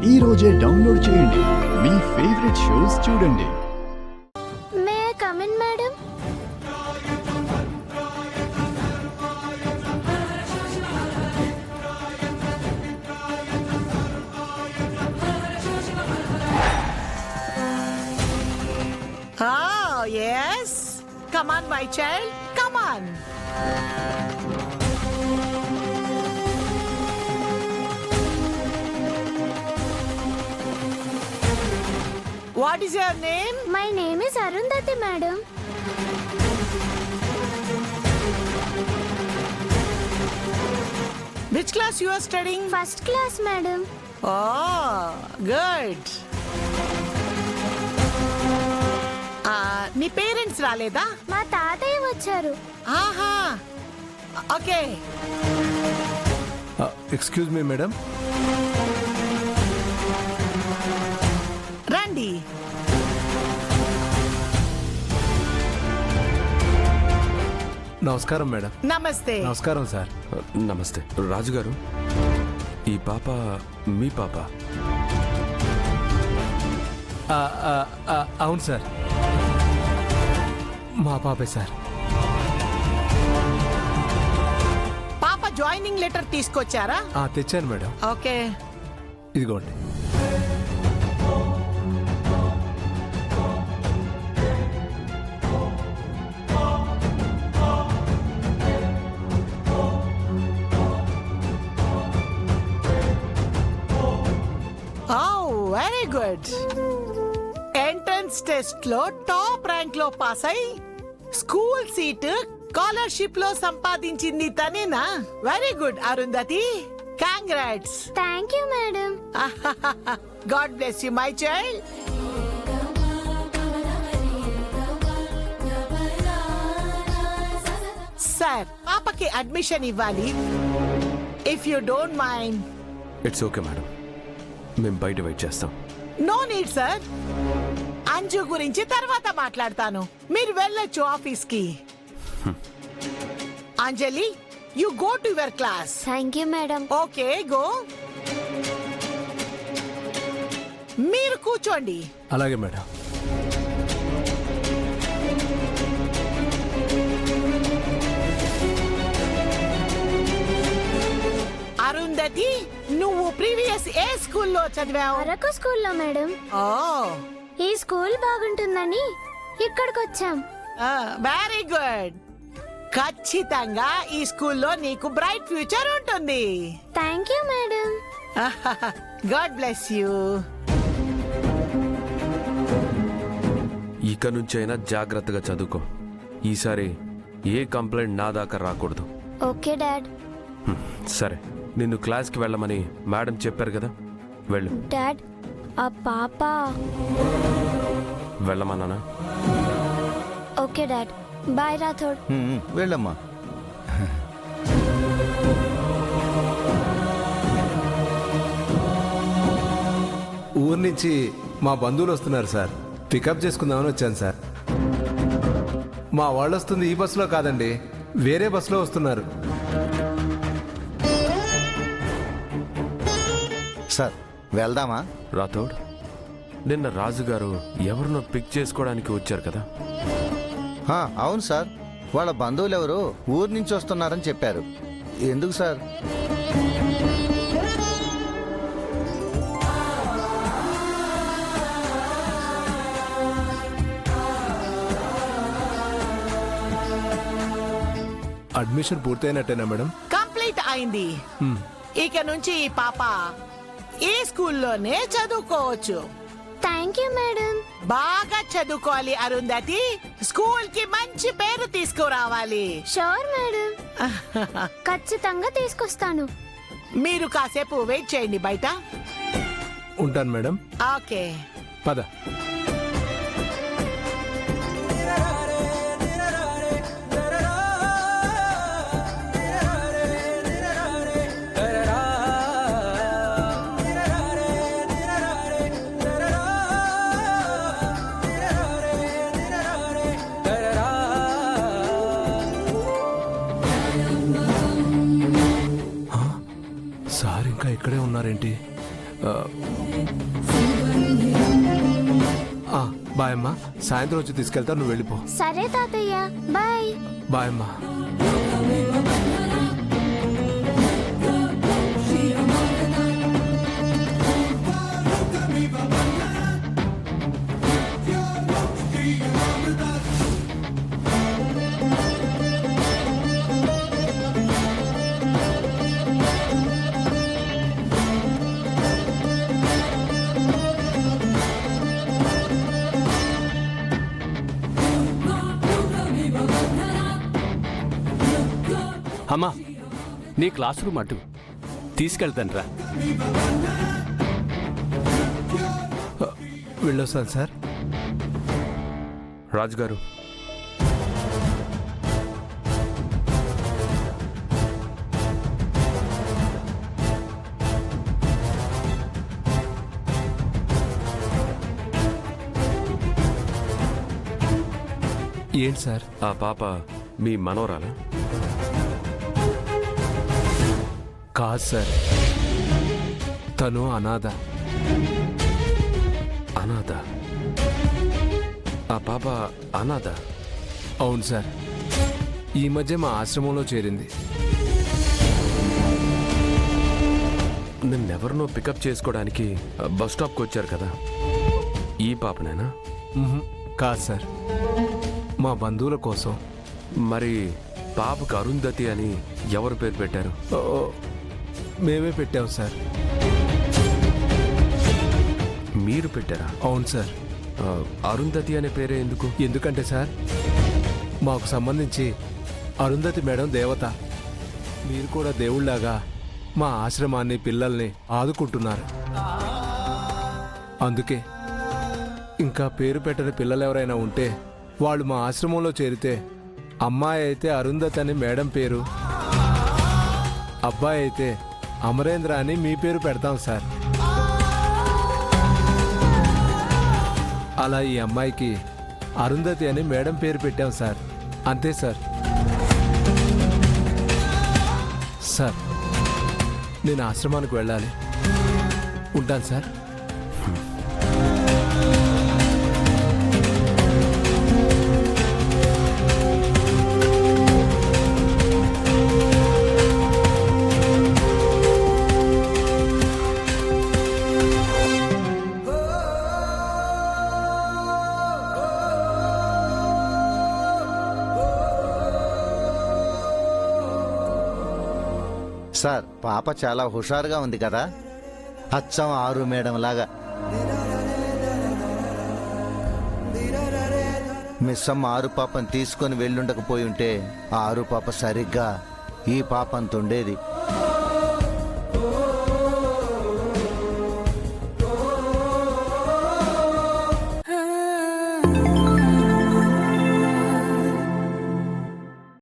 ఈ రోజే డౌన్లోడ్ చేయండి. మీ ఫేవరెట్ షోస్ చూడండి. May I come in madam? Oh, yes. Come on, my child. Come on. What is your name? My name is Arundhati madam. Which class you are studying? First class madam. Oh, good. నీ parents రాలేదా? మా తాతయ్య వచ్చారు. ఆహా, okay. Excuse me madam. రండి. నమస్కారం madam. నమస్తే. నమస్కారం సార్. నమస్తే రాజుగారు, ఈ పాప మీ పాప? అవును సార్, మా పాపే సార్. పాప జాయినింగ్ లెటర్ తీసుకొచ్చారా? తెచ్చాను మేడం. ఓకే. ఇదిగోండి. Very good. ఎంట్రన్స్ టెస్ట్ లో టాప్ ర్యాంక్ లో పాస్ అయి స్కూల్ సీట్ స్కాలర్షిప్ లో సంపాదించింది తనేనా? Very good Arundhati, congrats. Thank you madam. God bless you my child. Sir, పాపకి అడ్మిషన్ ఇవ్వాలి. If you don't mind. It's okay madam, మేము బయట వెయిట్ చేస్తాం. No need sir. అంజు గురించి తర్వాత మాట్లాడతాను. మీరు వెళ్ళొచ్చు ఆఫీస్ కి. Anjali, you go to your class. Thank you madam. Okay, go. మీరు కూర్చోండి. అలాగే మేడం. అరుంధతి, నువ్వు ప్రీవియస్ ఏ స్కూల్లో చదివావు? అరకు స్కూల్లో మేడం. ఓ, ఈ స్కూల్ బాగుంటుందని ఇక్కడికి వచ్చాం. Very good. ఖచ్చితంగా ఈ స్కూల్లో నీకు బ్రైట్ ఫ్యూచర్ ఉంటుంది. Thank you madam. God bless you. ఇక నుంచైనా జాగ్రత్తగా చదువుకో. ఈసారి ఏ కంప్లైంట్ నా దాకా రాకూడదు. Okay dad. సరే, నిన్ను క్లాస్కి వెళ్ళమని మేడం చెప్పారు కదా, వెళ్ళు. డాడ్, ఆ పాప. వెళ్ళమన్నానా? Okay dad. బాయ్ రాథోడ్. వెళ్ళమ్మా. ఊరు నుంచి మా బంధువులు వస్తున్నారు సార్. పికప్ చేసుకుందామని వచ్చాను సార్. మా వాళ్ళు వస్తుంది ఈ బస్సులో కాదండి, వేరే బస్సులో వస్తున్నారు. సార్, వెళ్దామా? రాథోడ్, నిన్న రాజుగారు ఎవరినో పిక్ చేసుకోవడానికి వచ్చారు కదా? అవును సార్, వాళ్ళ బంధువులు ఎవరు ఊరు నుంచి వస్తున్నారని చెప్పారు. ఎందుకు సార్? అడ్మిషన్ పూర్తయినట్టేనా మేడం? కంప్లీట్ అయింది. ఇక నుంచి ఈ పాప ఈ స్కూల్లోనే చదువుకోవచ్చు. Thank you madam. బాగా చదువుకోవాలి అరుంధతి. స్కూల్ కి మంచి పేరు తీసుకురావాలి. Sure madam. ఖచ్చితంగా తీసుకొస్తాను. మీరు కాసేపు వెయిట్ చేయండి బయట. ఉంటాను మేడం. ఓకే, పద. సార్ ఇంకా ఇక్కడే ఉన్నారేంటి? బాయ్ అమ్మా, సాయంత్రం వచ్చి తీసుకెళ్తా, నువ్వు వెళ్ళిపో. సరే తాతయ్య, బాయ్. బాయ్ అమ్మా. అమ్మా, నీ క్లాస్ రూమ్ అటు తీసుకెళ్తాను రా. వెళ్ళొస్తాను సార్. రాజుగారు, ఏంటి సార్? ఆ పాప మీ మనవరాలా? కాదు సార్, తను అనాథ. అనాథ? ఆ పాప అనాథ? అవును సార్, ఈ మధ్య మా ఆశ్రమంలో చేరింది. నిన్నెవరినో పికప్ చేసుకోవడానికి బస్ స్టాప్కి వచ్చారు కదా, ఈ పాపనేనా? కాదు సార్, మా బంధువుల కోసం. మరి పాపకు అరుంధతి అని ఎవరు పేరు పెట్టారు? మేమే పెట్టాం సార్. మీరు పెట్టారా? అవును సార్. అరుంధతి అనే పేరే ఎందుకు? ఎందుకంటే సార్, మాకు సంబంధించి అరుంధతి మేడం దేవత. మీరు కూడా దేవుళ్లాగా మా ఆశ్రమాన్ని, పిల్లల్ని ఆదుకుంటున్నారు. అందుకే ఇంకా పేరు పెట్టని పిల్లలు ఎవరైనా ఉంటే వాళ్ళు మా ఆశ్రమంలో చేరితే, అమ్మాయి అయితే అరుంధతి అని మేడం పేరు, అబ్బాయి అయితే అమరేంద్ర అని మీ పేరు పెడతాం సార్. అలా ఈ అమ్మాయికి అరుంధతి అని మేడం పేరు పెట్టాం సార్. అంతే సార్. సార్, నేను ఆశ్రమానికి వెళ్ళాలి. ఉంటాను సార్. సార్, పాప చాలా హుషారుగా ఉంది కదా, అచ్చం ఆరు మేడం లాగా. మిస్సమ్మ ఆరు పాపను తీసుకొని వెళ్ళుండకపోయి ఉంటే ఆ ఆరు పాప సరిగ్గా ఈ పాపంతుండేది.